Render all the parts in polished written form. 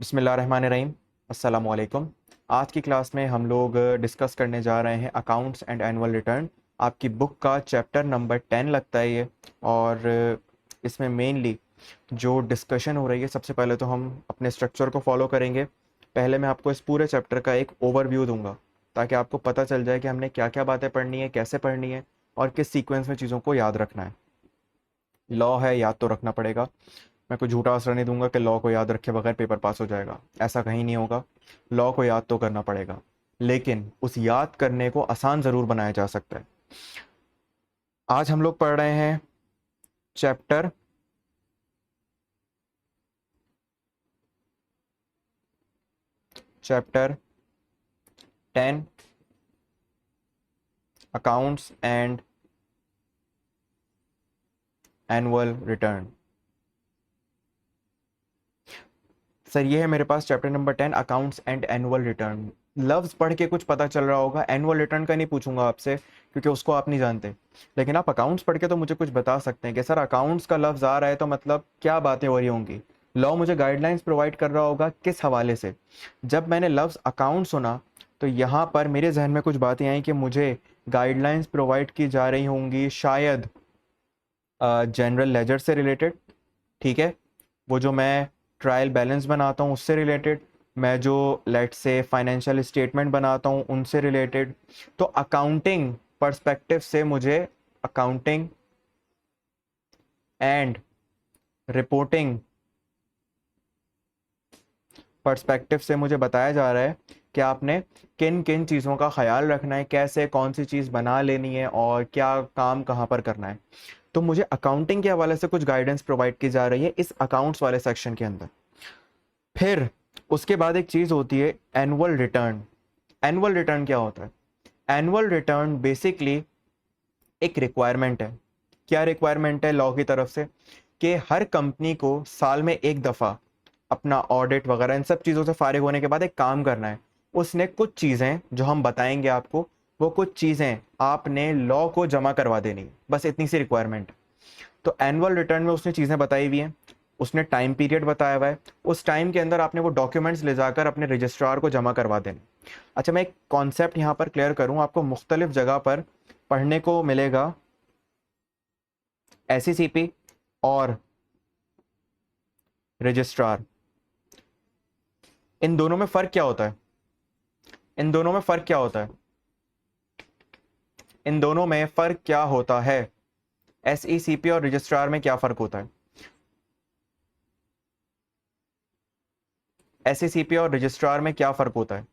बिस्मिल्लाहिर्रहमानिर्रहीम। अस्सलामुअलैकुम। आज की क्लास में हम लोग डिस्कस करने जा रहे हैं अकाउंट्स एंड एनुअल रिटर्न। आपकी बुक का चैप्टर नंबर 10 लगता है ये। और इसमें मेनली जो डिस्कशन हो रही है, सबसे पहले तो हम अपने स्ट्रक्चर को फॉलो करेंगे। पहले मैं आपको इस पूरे चैप्टर का एक ओवरव्यू दूंगा ताकि आपको पता चल जाए कि हमने क्या क्या बातें पढ़नी है, कैसे पढ़नी है और किस सीक्वेंस में चीज़ों को याद रखना है। लॉ है, याद तो रखना पड़ेगा। मैं कोई झूठा आश्रय नहीं दूंगा कि लॉ को याद रखे बगैर पेपर पास हो जाएगा, ऐसा कहीं नहीं होगा। लॉ को याद तो करना पड़ेगा, लेकिन उस याद करने को आसान ज़रूर बनाया जा सकता है। आज हम लोग पढ़ रहे हैं chapter chapter 10, accounts and annual return. Sir ये है मेरे पास chapter number 10, accounts and annual return. लफ्ज़ पढ़ के कुछ पता चल रहा होगा। एनुअल रिटर्न का नहीं पूछूंगा आपसे क्योंकि उसको आप नहीं जानते, लेकिन आप अकाउंट्स पढ़ के तो मुझे कुछ बता सकते हैं कि सर अकाउंट्स का लफ्ज़ आ रहा है तो मतलब क्या बातें हो रही होंगी। लॉ मुझे गाइडलाइंस प्रोवाइड कर रहा होगा किस हवाले से। जब मैंने लफ्ज़ अकाउंट सुना तो यहाँ पर मेरे जहन में कुछ बातें आई कि मुझे गाइडलाइंस प्रोवाइड की जा रही होंगी शायद जनरल लेजर से रिलेटेड। ठीक है, वो जो मैं ट्रायल बैलेंस बनाता हूँ उससे रिलेटेड, मैं जो लेट से फाइनेंशियल स्टेटमेंट बनाता हूँ उनसे रिलेटेड। तो अकाउंटिंग पर्सपेक्टिव से मुझे अकाउंटिंग एंड रिपोर्टिंग पर्सपेक्टिव से मुझे बताया जा रहा है कि आपने किन किन चीज़ों का ख्याल रखना है, कैसे कौन सी चीज़ बना लेनी है और क्या काम कहाँ पर करना है। तो मुझे अकाउंटिंग के हवाले से कुछ गाइडेंस प्रोवाइड की जा रही है इस अकाउंट्स वाले सेक्शन के अंदर। फिर उसके बाद एक चीज़ होती है एनुअल रिटर्न। एनुअल रिटर्न क्या होता है? एनुअल रिटर्न बेसिकली एक रिक्वायरमेंट है। क्या रिक्वायरमेंट है लॉ की तरफ से? कि हर कंपनी को साल में एक दफ़ा अपना ऑडिट वगैरह इन सब चीज़ों से फारिग होने के बाद एक काम करना है। उसने कुछ चीज़ें जो हम बताएंगे आपको, वो कुछ चीज़ें आपने लॉ को जमा करवा देनी है। बस इतनी सी रिक्वायरमेंट। तो एनुअल रिटर्न में उसने चीज़ें बताई हुई हैं, उसने टाइम पीरियड बताया हुआ है, उस टाइम के अंदर आपने वो डॉक्यूमेंट्स ले जाकर अपने रजिस्ट्रार को जमा करवा देने। अच्छा, मैं एक कॉन्सेप्ट यहाँ पर क्लियर करूँ, आपको मुख्तलिफ जगह पर पढ़ने को मिलेगा एसईसीपी और रजिस्ट्रार। इन दोनों में फ़र्क क्या होता है? इन दोनों में फ़र्क क्या होता है? इन दोनों में फ़र्क क्या होता है? एसईसीपी और रजिस्ट्रार में क्या फ़र्क होता है? एसईसीपी और रजिस्ट्रार में क्या फ़र्क होता है?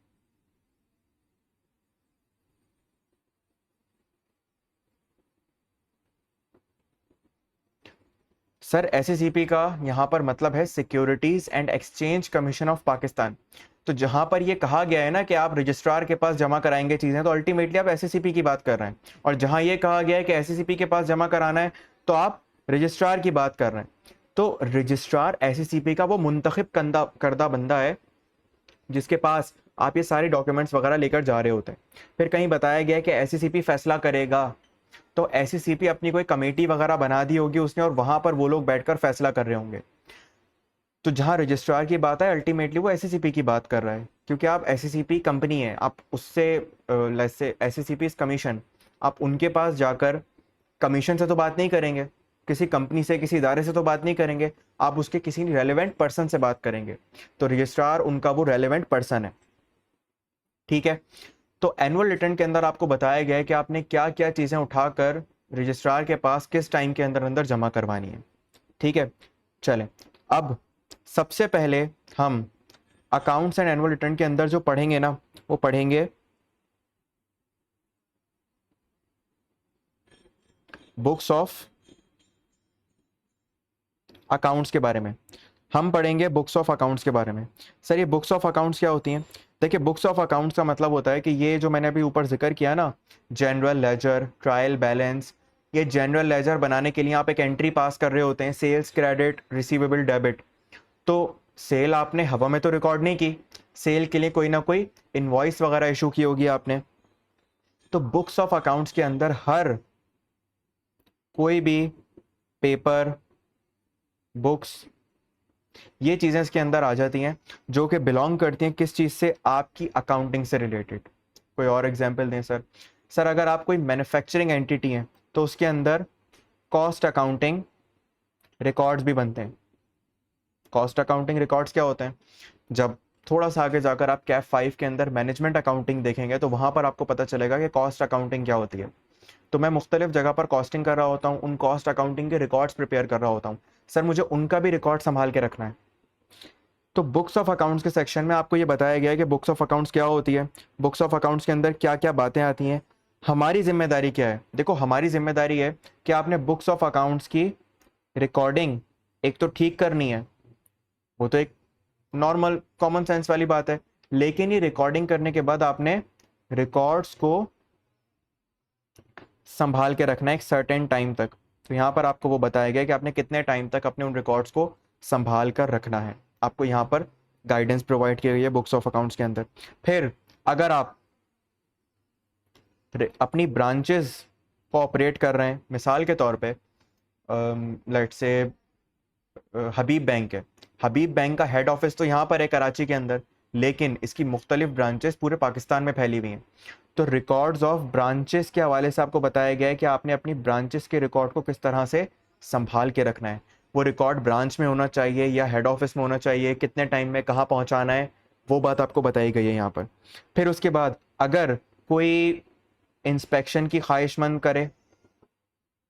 सर एसईसीपी का यहाँ पर मतलब है securities and exchange commission of Pakistan. तो जहाँ पर ये कहा गया है ना कि आप रजिस्ट्रार के पास जमा कराएंगे चीज़ें, तो अल्टीमेटली आप एसईसीपी की बात कर रहे हैं। और जहाँ ये कहा गया है कि एसईसीपी के पास जमा कराना है तो आप रजिस्ट्रार की बात कर रहे हैं। तो रजिस्ट्रार एसईसीपी का वो मुंतखब करदा बंदा है जिसके पास आप ये सारे डॉक्यूमेंट्स वगैरह लेकर जा रहे होते हैं। फिर कहीं बताया गया है कि एसईसीपी फैसला करेगा, तो एसईसीपी अपनी कोई कमेटी वगैरह बना दी होगी उसने और वहां पर वो लोग बैठकर फैसला कर रहे होंगे। तो जहां रजिस्ट्रार की बात है अल्टीमेटली वो एसईसीपी की बात कर रहा है, क्योंकि आप एसईसीपी कंपनी है, आप उससे से एसईसीपी कमीशन, आप उनके पास जाकर कमीशन से तो बात नहीं करेंगे, किसी कंपनी से किसी इदारे से तो बात नहीं करेंगे, आप उसके किसी रेलेवेंट पर्सन से बात करेंगे। तो रजिस्ट्रार उनका वो रेलेवेंट पर्सन है। ठीक है, तो एनुअल रिटर्न के अंदर आपको बताया गया है कि आपने क्या क्या चीज़ें उठाकर रजिस्ट्रार के पास किस टाइम के अंदर अंदर जमा करवानी है। ठीक है, चलें अब सबसे पहले हम अकाउंट्स एंड एनुअल रिटर्न के अंदर जो पढ़ेंगे ना, वो पढ़ेंगे बुक्स ऑफ अकाउंट्स के बारे में। हम पढ़ेंगे बुक्स ऑफ अकाउंट्स के बारे में। सर ये बुक्स ऑफ अकाउंट्स क्या होती हैं? देखिए, बुक्स ऑफ अकाउंट्स का मतलब होता है कि ये जो मैंने अभी ऊपर जिक्र किया ना, जनरल लेजर, ट्रायल बैलेंस, ये जनरल लेजर बनाने के लिए आप एक एंट्री पास कर रहे होते हैं, सेल्स, क्रेडिट, रिसीवेबल, डेबिट। तो सेल आपने हवा में तो रिकॉर्ड नहीं की, सेल के लिए कोई ना कोई इनवॉइस वगैरह इशू की होगी आपने। तो बुक्स ऑफ अकाउंट्स के अंदर हर कोई भी पेपर, बुक्स ये चीज़ें इसके अंदर आ जाती हैं जो कि बिलोंग करती हैं किस चीज़ से, आपकी अकाउंटिंग से रिलेटेड। कोई और एग्जांपल दें सर? सर अगर आप कोई मैन्युफैक्चरिंग एंटिटी हैं तो उसके अंदर कॉस्ट अकाउंटिंग रिकॉर्ड्स भी बनते हैं। कॉस्ट अकाउंटिंग रिकॉर्ड्स क्या होते हैं? जब थोड़ा सा आगे जाकर आप कैप 5 के अंदर मैनेजमेंट अकाउंटिंग देखेंगे तो वहां पर आपको पता चलेगा कि कॉस्ट अकाउंटिंग क्या होती है। तो मैं मुख्तलिफ जगह पर कॉस्टिंग कर रहा होता हूँ, उन कॉस्ट अकाउंटिंग के रिकॉर्ड्स प्रिपेयर कर रहा होता हूँ। सर मुझे उनका भी रिकॉर्ड संभाल के रखना है। तो बुक्स ऑफ अकाउंट्स के सेक्शन में आपको ये बताया गया है कि बुक्स ऑफ अकाउंट्स क्या होती है, बुक्स ऑफ अकाउंट्स के अंदर क्या क्या बातें आती हैं, हमारी जिम्मेदारी क्या है। देखो हमारी जिम्मेदारी है कि आपने बुक्स ऑफ अकाउंट्स की रिकॉर्डिंग एक तो ठीक करनी है, वो तो एक नॉर्मल कॉमन सेंस वाली बात है, लेकिन ये रिकॉर्डिंग करने के बाद आपने रिकॉर्ड्स को संभाल के रखना है एक सर्टेन टाइम तक। तो यहाँ पर आपको वो बताया गया कि आपने कितने टाइम तक अपने उन रिकॉर्ड्स को संभाल कर रखना है। आपको यहाँ पर गाइडेंस प्रोवाइड की गई है बुक्स ऑफ अकाउंट्स के अंदर। फिर अगर आप अपनी ब्रांचेस को ऑपरेट कर रहे हैं, मिसाल के तौर पे लेट्स से हबीब बैंक है, हबीब बैंक का हेड ऑफिस तो यहाँ पर है कराची के अंदर, लेकिन इसकी मुख्तलिफ ब्रांचेस पूरे पाकिस्तान में फैली हुई हैं। तो रिकॉर्ड्स ऑफ ब्रांचेस के हवाले से आपको बताया गया है कि आपने अपनी ब्रांचेस के रिकॉर्ड को किस तरह से संभाल के रखना है। वो रिकॉर्ड ब्रांच में होना चाहिए या हेड ऑफिस में होना चाहिए, कितने टाइम में कहाँ पहुँचाना है, वो बात आपको बताई गई है यहाँ पर। फिर उसके बाद अगर कोई इंस्पेक्शन की ख्वाहिशमंद करे,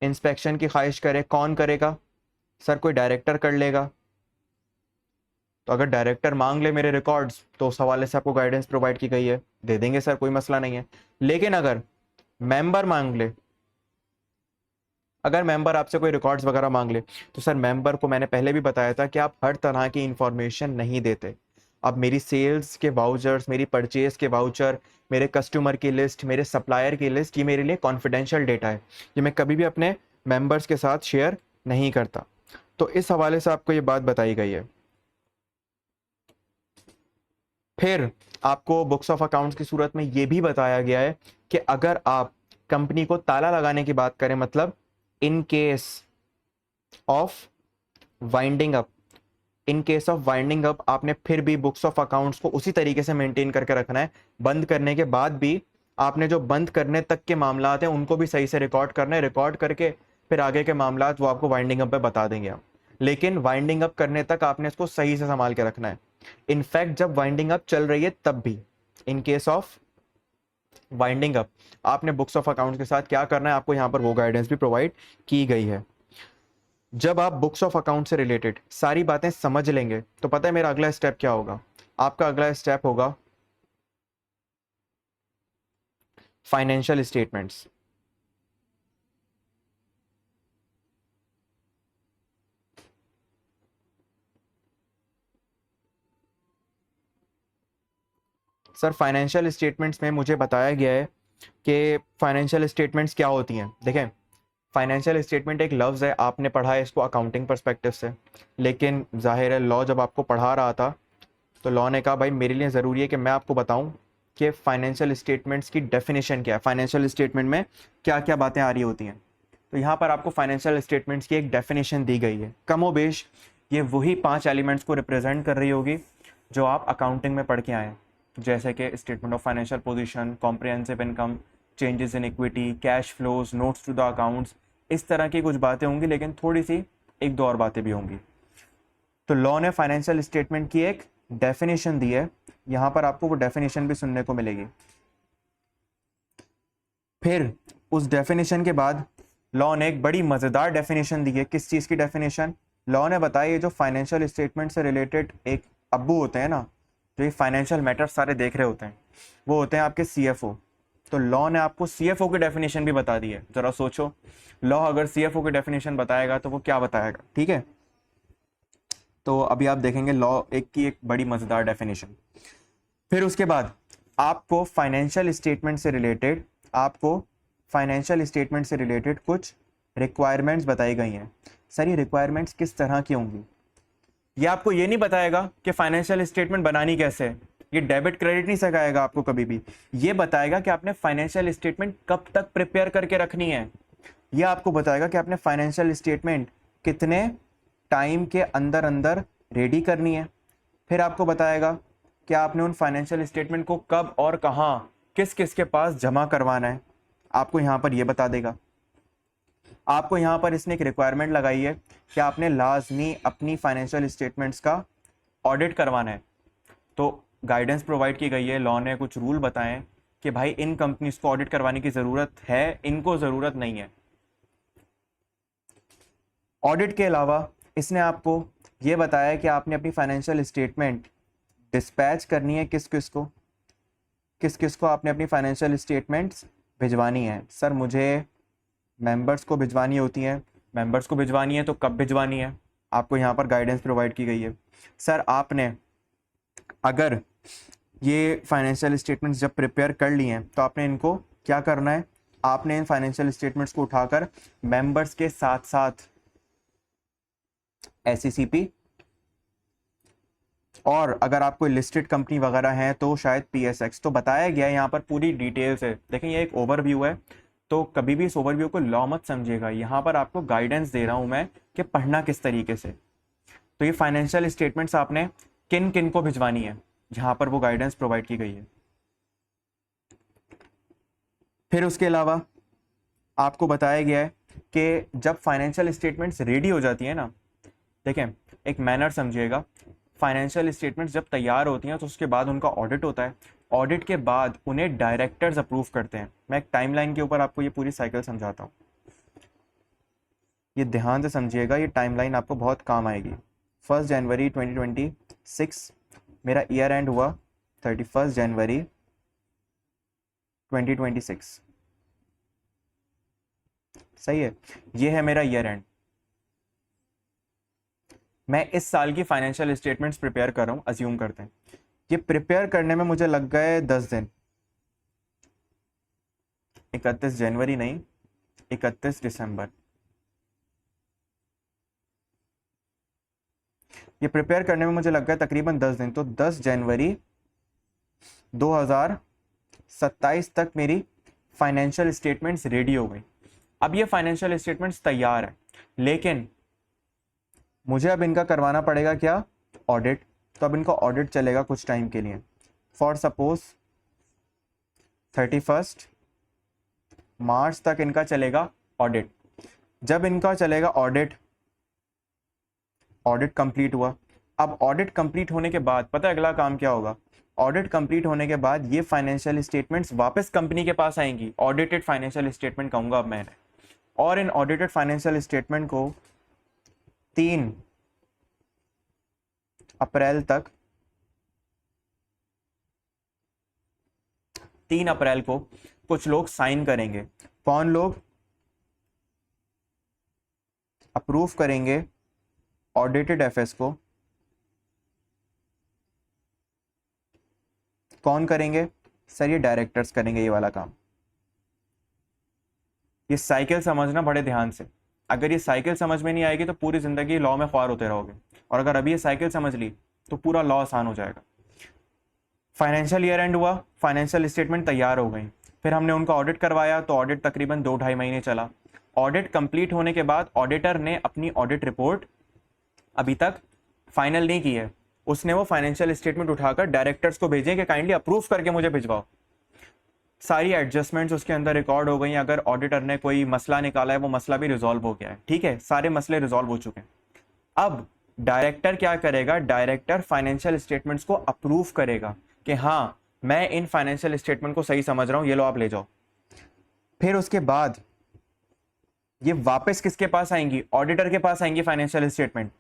इंस्पेक्शन की ख्वाहिश करे, कौन करेगा? सर कोई डायरेक्टर कर लेगा। तो अगर डायरेक्टर मांग ले मेरे रिकॉर्ड्स तो उस हवाले से आपको गाइडेंस प्रोवाइड की गई है, दे देंगे सर, कोई मसला नहीं है। लेकिन अगर मेंबर मांग ले, अगर मेंबर आपसे कोई रिकॉर्ड्स वगैरह मांग ले तो सर मेंबर को मैंने पहले भी बताया था कि आप हर तरह की इंफॉर्मेशन नहीं देते। अब मेरी सेल्स के वाउचर्स, मेरी परचेज के वाउचर, मेरे कस्टमर की लिस्ट, मेरे सप्लायर की लिस्ट, ये मेरे लिए कॉन्फिडेंशियल डेटा है, ये मैं कभी भी अपने मेंबर्स के साथ शेयर नहीं करता। तो इस हवाले से आपको ये बात बताई गई है। फिर आपको बुक्स ऑफ अकाउंट्स की सूरत में ये भी बताया गया है कि अगर आप कंपनी को ताला लगाने की बात करें, मतलब in case of winding up, in case of winding up आपने फिर भी बुक्स ऑफ अकाउंट्स को उसी तरीके से मेंटेन करके रखना है। बंद करने के बाद भी आपने जो बंद करने तक के मामलात हैं उनको भी सही से रिकॉर्ड करना है। रिकॉर्ड करके फिर आगे के मामलात वो आपको वाइंडिंग अप पे बता देंगे आप, लेकिन वाइंडिंग अप करने तक आपने इसको सही से संभाल के रखना है। इनफैक्ट जब वाइंडिंग अप चल रही है तब भी, in case of winding up, आपने बुक्स ऑफ अकाउंट्स के साथ क्या करना है, आपको यहाँ पर वो गाइडेंस भी प्रोवाइड की गई है। जब आप बुक्स ऑफ अकाउंट से रिलेटेड सारी बातें समझ लेंगे तो पता है मेरा अगला स्टेप क्या होगा? आपका अगला स्टेप होगा financial statements. Sir financial statements में मुझे बताया गया है कि फाइनेंशियल स्टेटमेंट्स क्या होती हैं। देखें, फाइनेंशियल स्टेटमेंट एक लफ्ज़ है, आपने पढ़ा है इसको अकाउंटिंग पर्सपेक्टिव से, लेकिन जाहिर है लॉ जब आपको पढ़ा रहा था तो लॉ ने कहा भाई मेरे लिए ज़रूरी है कि मैं आपको बताऊं कि फाइनेंशियल स्टेटमेंट्स की डेफिनेशन क्या है, फाइनेंशियल स्टेटमेंट में क्या क्या बातें आ रही होती हैं। तो यहाँ पर आपको फाइनेंशियल स्टेटमेंट्स की एक डेफिनेशन दी गई है। कमोबेश ये वही 5 एलिमेंट्स को रिप्रेजेंट कर रही होगी जो आप अकाउंटिंग में पढ़ के आए, जैसे कि statement of financial position, comprehensive income, changes in equity, cash flows, notes to the accounts, इस तरह की कुछ बातें होंगी, लेकिन थोड़ी सी एक दो और बातें भी होंगी। तो लॉ ने फाइनेंशियल स्टेटमेंट की एक डेफिनेशन दी है, यहां पर आपको वो डेफिनेशन भी सुनने को मिलेगी। फिर उस डेफिनेशन के बाद लॉ ने एक बड़ी मजेदार डेफिनेशन दी है। किस चीज की डेफिनेशन? लॉ ने बताया ये जो फाइनेंशियल स्टेटमेंट से रिलेटेड एक अब्बू होते हैं ना, जो ये फाइनेंशियल मैटर्स सारे देख रहे होते हैं, वो होते हैं आपके सीएफओ। तो लॉ ने आपको सीएफओ की डेफिनेशन भी बता दी है। जरा सोचो, लॉ अगर सीएफओ की डेफिनेशन बताएगा तो वो क्या बताएगा? ठीक है, तो अभी आप देखेंगे लॉ एक की एक बड़ी मजेदार डेफिनेशन। फिर उसके बाद आपको फाइनेंशियल स्टेटमेंट से रिलेटेड, आपको फाइनेंशियल स्टेटमेंट से रिलेटेड कुछ रिक्वायरमेंट्स बताई गई हैं। सर ये रिक्वायरमेंट्स किस तरह की होंगी? ये आपको ये नहीं बताएगा कि फाइनेंशियल स्टेटमेंट बनानी कैसे है, ये डेबिट क्रेडिट नहीं सिखाएगा आपको कभी भी। ये बताएगा कि आपने फाइनेंशियल स्टेटमेंट कब तक प्रिपेयर करके रखनी है। ये आपको बताएगा कि आपने फाइनेंशियल स्टेटमेंट कितने टाइम के अंदर अंदर रेडी करनी है। फिर आपको बताएगा कि आपने उन फाइनेंशियल स्टेटमेंट को कब और कहाँ किस किस के पास जमा करवाना है, आपको यहाँ पर ये बता देगा। आपको यहाँ पर इसने एक रिक्वायरमेंट लगाई है कि आपने लाजमी अपनी फाइनेंशियल स्टेटमेंट्स का ऑडिट करवाना है। तो गाइडेंस प्रोवाइड की गई है, लॉ ने कुछ रूल बताएं कि भाई इन कंपनीज को ऑडिट करवाने की ज़रूरत है, इनको ज़रूरत नहीं है। ऑडिट के अलावा इसने आपको ये बताया कि आपने अपनी फाइनेंशियल स्टेटमेंट डिस्पैच करनी है किस किस को आपने अपनी फाइनेंशियल स्टेटमेंट्स भिजवानी है। सर मुझे मेंबर्स को भिजवानी होती हैं, मेंबर्स को भिजवानी है तो कब भिजवानी है, आपको यहाँ पर गाइडेंस प्रोवाइड की गई है। सर आपने अगर ये फाइनेंशियल स्टेटमेंट्स जब प्रिपेयर कर ली हैं तो आपने इनको क्या करना है, आपने इन फाइनेंशियल स्टेटमेंट्स को उठाकर मेंबर्स के साथ साथ एससीसीपी और अगर आप कोई लिस्टेड कंपनी वगैरह हैं तो शायद पीएसएक्स, तो बताया गया है यहाँ पर पूरी डिटेल्स है। देखें ये एक ओवरव्यू है, तो कभी भी इस ओवरव्यू को लॉ मत समझिएगा, यहाँ पर आपको गाइडेंस दे रहा हूँ मैं कि पढ़ना किस तरीके से। तो ये फाइनेंशियल स्टेटमेंट्स आपने किन किन को भिजवानी है, यहाँ पर वो गाइडेंस प्रोवाइड की गई है। फिर उसके अलावा आपको बताया गया है कि जब फाइनेंशियल स्टेटमेंट्स रेडी हो जाती है ना, देखें एक मैनर समझिएगा, फाइनेंशियल स्टेटमेंट्स जब तैयार होती हैं तो उसके बाद उनका ऑडिट होता है, ऑडिट के बाद उन्हें डायरेक्टर्स अप्रूव करते हैं। मैं एक टाइमलाइन के ऊपर आपको ये पूरी साइकिल समझाता हूँ, ये ध्यान से समझिएगा, ये टाइमलाइन आपको बहुत काम आएगी। 1 जनवरी 2026 मेरा ईयर एंड हुआ 31 जनवरी 2026, सही है, ये है मेरा ईयर एंड। मैं इस साल की फाइनेंशियल स्टेटमेंट्स प्रिपेयर कर रहा हूँ, अज्यूम करते हैं ये प्रिपेयर करने में मुझे लग गए 10 दिन, 31 जनवरी नहीं 31 दिसंबर, ये प्रिपेयर करने में मुझे लग गया तकरीबन 10 दिन। तो 10 जनवरी 2027 तक मेरी फाइनेंशियल स्टेटमेंट्स रेडी हो गई। अब ये फाइनेंशियल स्टेटमेंट्स तैयार है, लेकिन मुझे अब इनका करवाना पड़ेगा क्या, ऑडिट। तो अब इनका ऑडिट चलेगा कुछ टाइम के लिए, फॉर सपोज 31 मार्च तक इनका चलेगा ऑडिट। जब इनका चलेगा ऑडिट, ऑडिट कंप्लीट हुआ। अब ऑडिट कंप्लीट होने के बाद पता है अगला काम क्या होगा, ऑडिट कंप्लीट होने के बाद ये फाइनेंशियल स्टेटमेंट्स वापस कंपनी के पास आएंगी, ऑडिटेड फाइनेंशियल स्टेटमेंट कहूंगा अब मैंने, और इन ऑडिटेड फाइनेंशियल स्टेटमेंट को 3 अप्रैल तक 3 अप्रैल को कुछ लोग साइन करेंगे। कौन लोग अप्रूव करेंगे ऑडिटेड एफएस को, कौन करेंगे सर, ये डायरेक्टर्स करेंगे ये वाला काम। ये साइकिल समझना बड़े ध्यान से, अगर ये साइकिल समझ में नहीं आएगी तो पूरी जिंदगी लॉ में ख्वार होते रहोगे, और अगर अभी ये साइकिल समझ ली तो पूरा लॉ आसान हो जाएगा। फाइनेंशियल ईयर एंड हुआ, फाइनेंशियल स्टेटमेंट तैयार हो गई, फिर हमने उनका ऑडिट करवाया, तो ऑडिट तकरीबन 2-2.5 महीने चला। ऑडिट कंप्लीट होने के बाद ऑडिटर ने अपनी ऑडिट रिपोर्ट अभी तक फाइनल नहीं की है, उसने वो फाइनेंशियल स्टेटमेंट उठाकर डायरेक्टर्स को भेजे कि काइंडली अप्रूव करके मुझे भिजवाओ। सारी एडजस्टमेंट्स उसके अंदर रिकॉर्ड हो गई, अगर ऑडिटर ने कोई मसला निकाला है वो मसला भी रिजॉल्व हो गया है, ठीक है, सारे मसले रिजॉल्व हो चुके हैं। अब डायरेक्टर क्या करेगा, डायरेक्टर फाइनेंशियल स्टेटमेंट्स को अप्रूव करेगा कि हाँ मैं इन फाइनेंशियल स्टेटमेंट को सही समझ रहा हूं, ये लो आप ले जाओ। फिर उसके बाद ये वापस किसके पास आएंगी, ऑडिटर के पास आएंगी फाइनेंशियल स्टेटमेंट,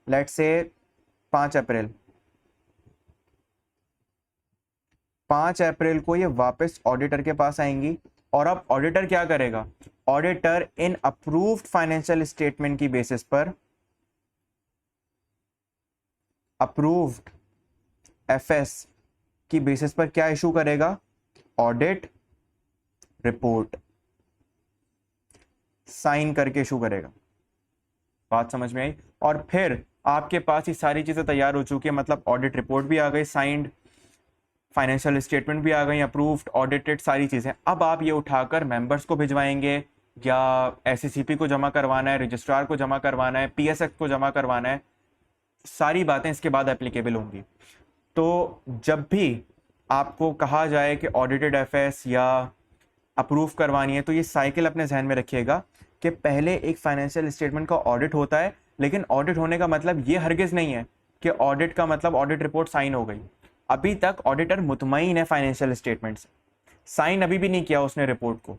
लेट्स से 5 अप्रैल, 5 अप्रैल को ये वापस ऑडिटर के पास आएंगी। और अब ऑडिटर क्या करेगा, auditor in approved financial statement की बेसिस पर अप्रूव्ड एफएस की बेसिस पर क्या इशू करेगा, ऑडिट रिपोर्ट साइन करके इशू करेगा। बात समझ में आई। और फिर आपके पास ये सारी चीजें तैयार हो चुकी है, मतलब ऑडिट रिपोर्ट भी आ गई साइंड, फाइनेंशियल स्टेटमेंट भी आ गई अप्रूव्ड ऑडिटेड, सारी चीजें। अब आप ये उठाकर मेंबर्स को भिजवाएंगे, या एससीसीपी को जमा करवाना है, रजिस्ट्रार को जमा करवाना है, पीएसएक्स को जमा करवाना है, सारी बातें इसके बाद एप्लीकेबल होंगी। तो जब भी आपको कहा जाए कि ऑडिटेड एफएस या अप्रूव करवानी है, तो ये साइकिल अपने जहन में रखिएगा कि पहले एक फाइनेंशियल स्टेटमेंट का ऑडिट होता है, लेकिन ऑडिट होने का मतलब ये हरगिज नहीं है कि ऑडिट का मतलब ऑडिट रिपोर्ट साइन हो गई। अभी तक ऑडिटर मुतमईन है फाइनेंशियल स्टेटमेंट से, साइन अभी भी नहीं किया उसने रिपोर्ट को।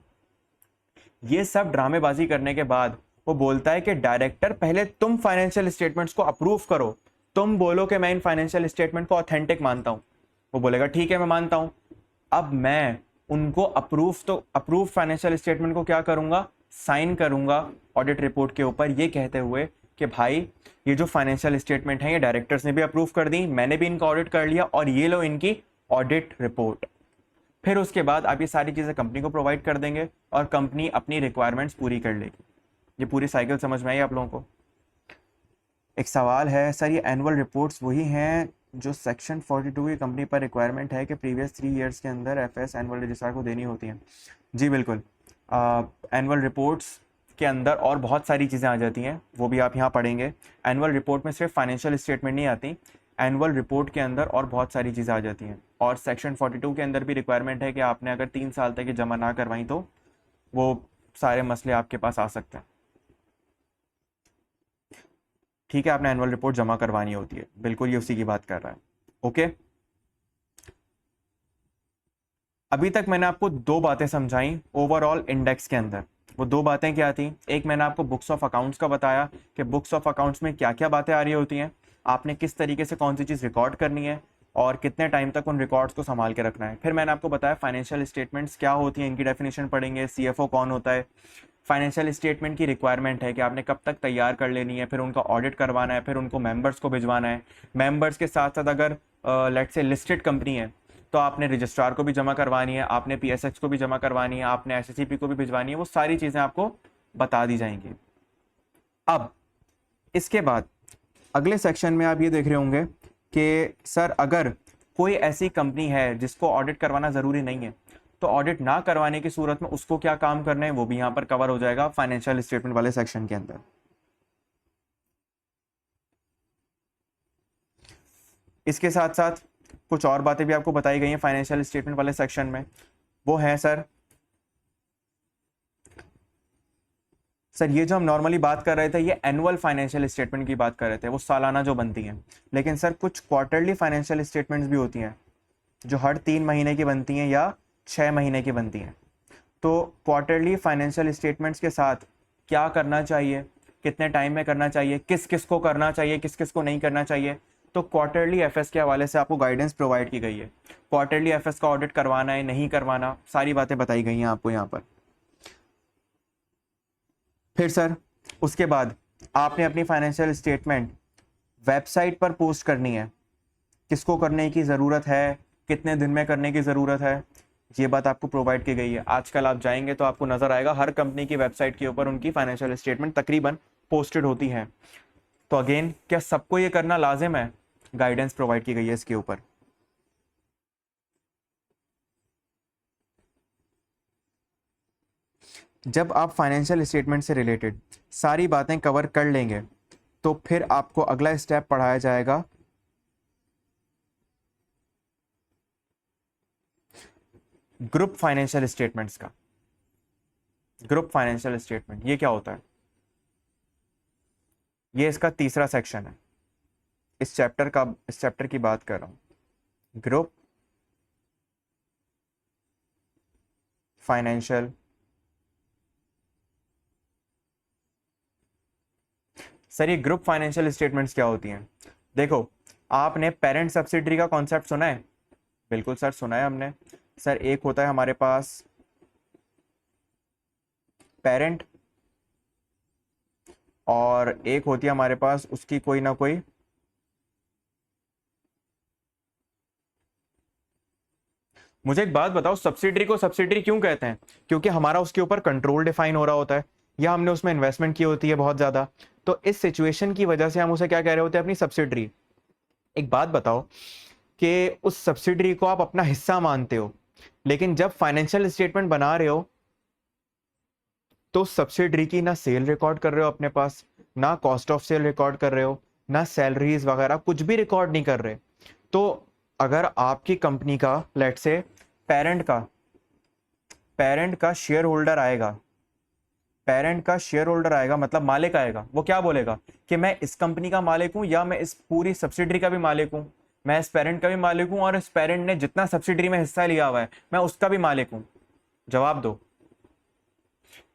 ये सब ड्रामेबाजी करने के बाद वो बोलता है कि डायरेक्टर पहले तुम फाइनेंशियल स्टेटमेंट्स को अप्रूव करो, तुम बोलो कि मैं इन फाइनेंशियल स्टेटमेंट को ऑथेंटिक मानता हूं। वो बोलेगा ठीक है मैं मानता हूं। अब मैं उनको अप्रूव फाइनेंशियल स्टेटमेंट को क्या करूंगा, साइन करूंगा ऑडिट रिपोर्ट के ऊपर, ये कहते हुए कि भाई ये जो फाइनेंशियल स्टेटमेंट है ये डायरेक्टर्स ने भी अप्रूव कर दी, मैंने भी इनका ऑडिट कर लिया, और ये लो इनकी ऑडिट रिपोर्ट। फिर उसके बाद आप ये सारी चीज़ें कंपनी को प्रोवाइड कर देंगे और कंपनी अपनी रिक्वायरमेंट्स पूरी कर लेगी। ये पूरी साइकिल समझ में आई आप लोगों को? एक सवाल है सर, ये एनुअल रिपोर्ट्स वही हैं जो सेक्शन 42 की कंपनी पर रिक्वायरमेंट है कि प्रीवियस 3 ईयर्स के अंदर एफएस एनुअल रजिस्ट्रार को देनी होती हैं? जी बिल्कुल, एनुअल रिपोर्ट्स के अंदर और बहुत सारी चीज़ें आ जाती हैं, वो भी आप यहाँ पढ़ेंगे। एनुअल रिपोर्ट में सिर्फ फाइनेंशियल स्टेटमेंट नहीं आती, एनुअल रिपोर्ट के अंदर और बहुत सारी चीज़ें आ जाती हैं। और सेक्शन 42 के अंदर भी रिक्वायरमेंट है कि आपने अगर 3 साल तक ये जमा ना करवाई तो वो सारे मसले आपके पास आ सकते हैं। ठीक है, आपने एनुअल रिपोर्ट जमा करवानी होती है, बिल्कुल ये उसी की बात कर रहा है। ओके, अभी तक मैंने आपको 2 बातें समझाई ओवरऑल इंडेक्स के अंदर। वो 2 बातें क्या थी? एक मैंने आपको बुक्स ऑफ अकाउंट्स का बताया कि बुक्स ऑफ अकाउंट्स में क्या क्या बातें आ रही होती हैं, आपने किस तरीके से कौन सी चीज़ रिकॉर्ड करनी है और कितने टाइम तक उन रिकॉर्ड्स को संभाल के रखना है। फिर मैंने आपको बताया फाइनेंशियल स्टेटमेंट्स क्या होती हैं, इनकी डेफिनेशन पढ़ेंगे, सीएफओ कौन होता है, फाइनेंशियल स्टेटमेंट की रिक्वायरमेंट है कि आपने कब तक तैयार कर लेनी है, फिर उनका ऑडिट करवाना है, फिर उनको मेंबर्स को भिजवाना है। मेंबर्स के साथ साथ अगर लेट्स से लिस्टेड कंपनी है तो आपने रजिस्ट्रार को भी जमा करवानी है, आपने पीएसएक्स को भी जमा करवानी है, आपने एसएससीपी को भी भिजवानी है। वो सारी चीज़ें आपको बता दी जाएंगी। अब इसके बाद अगले सेक्शन में आप ये देख रहे होंगे कि सर अगर कोई ऐसी कंपनी है जिसको ऑडिट करवाना ज़रूरी नहीं है, तो ऑडिट ना करवाने की सूरत में उसको क्या काम करना है, वो भी यहाँ पर कवर हो जाएगा फाइनेंशियल स्टेटमेंट वाले सेक्शन के अंदर। इसके साथ साथ कुछ और बातें भी आपको बताई गई हैं फाइनेंशियल स्टेटमेंट वाले सेक्शन में। वो है सर ये जो हम नॉर्मली बात कर रहे थे ये एनुअल फाइनेंशियल स्टेटमेंट की बात कर रहे थे, वो सालाना जो बनती हैं। लेकिन सर कुछ क्वार्टरली फाइनेंशियल स्टेटमेंट्स भी होती हैं जो हर 3 महीने की बनती हैं या 6 महीने की बनती हैं। तो क्वार्टरली फाइनेंशियल स्टेटमेंट्स के साथ क्या करना चाहिए, कितने टाइम में करना चाहिए, किस किस को करना चाहिए, किस किस को नहीं करना चाहिए, तो क्वार्टरली एफएस के हवाले से आपको गाइडेंस प्रोवाइड की गई है। क्वार्टरली एफएस का ऑडिट करवाना है नहीं करवाना, सारी बातें बताई गई हैं आपको यहाँ पर। फिर सर उसके बाद आपने अपनी फाइनेंशियल स्टेटमेंट वेबसाइट पर पोस्ट करनी है, किसको करने की ज़रूरत है, कितने दिन में करने की ज़रूरत है, ये बात आपको प्रोवाइड की गई है। आजकल आप जाएंगे तो आपको नज़र आएगा हर कंपनी की वेबसाइट के ऊपर उनकी फाइनेंशियल स्टेटमेंट तकरीबन पोस्टेड होती है। तो अगेन क्या सबको ये करना लाजिम है? गाइडेंस प्रोवाइड की गई है इसके ऊपर। जब आप फाइनेंशियल स्टेटमेंट से रिलेटेड सारी बातें कवर कर लेंगे तो फिर आपको अगला स्टेप पढ़ाया जाएगा ग्रुप फाइनेंशियल स्टेटमेंट्स का। ग्रुप फाइनेंशियल स्टेटमेंट ये क्या होता है? ये इसका तीसरा सेक्शन है, इस चैप्टर की बात कर रहा हूं। ग्रुप फाइनेंशियल सर ये ग्रुप फाइनेंशियल स्टेटमेंट्स क्या होती हैं? देखो, आपने पेरेंट सब्सिडरी का कॉन्सेप्ट सुना है? बिल्कुल सर सुना है हमने। सर एक होता है हमारे पास पेरेंट और एक होती है हमारे पास उसकी कोई ना कोई मुझे एक बात बताओ, सब्सिडरी को सब्सिडरी क्यों कहते हैं? क्योंकि हमारा उसके ऊपर कंट्रोल डिफाइन हो रहा होता है या हमने उसमें इन्वेस्टमेंट की होती है बहुत ज्यादा, तो इस सिचुएशन की वजह से हम उसे क्या कह रहे होते हैं? अपनी सब्सिडरी। एक बात बताओ कि उस सब्सिडरी को आप अपना हिस्सा मानते हो, लेकिन जब फाइनेंशियल स्टेटमेंट बना रहे हो तो सब्सिडरी की ना सेल रिकॉर्ड कर रहे हो अपने पास, ना कॉस्ट ऑफ सेल रिकॉर्ड कर रहे हो, ना सैलरीज वगैरह कुछ भी रिकॉर्ड नहीं कर रहे। तो अगर आपकी कंपनी का लेट से पेरेंट का शेयर होल्डर आएगा, पेरेंट का शेयर होल्डर आएगा मतलब मालिक आएगा, वो क्या बोलेगा कि मैं इस कंपनी का मालिक हूं या मैं इस पूरी सब्सिडरी का भी मालिक हूं, मैं इस पेरेंट का भी मालिक हूं और इस पेरेंट ने जितना सब्सिडरी में हिस्सा लिया हुआ है मैं उसका भी मालिक हूं। जवाब दो,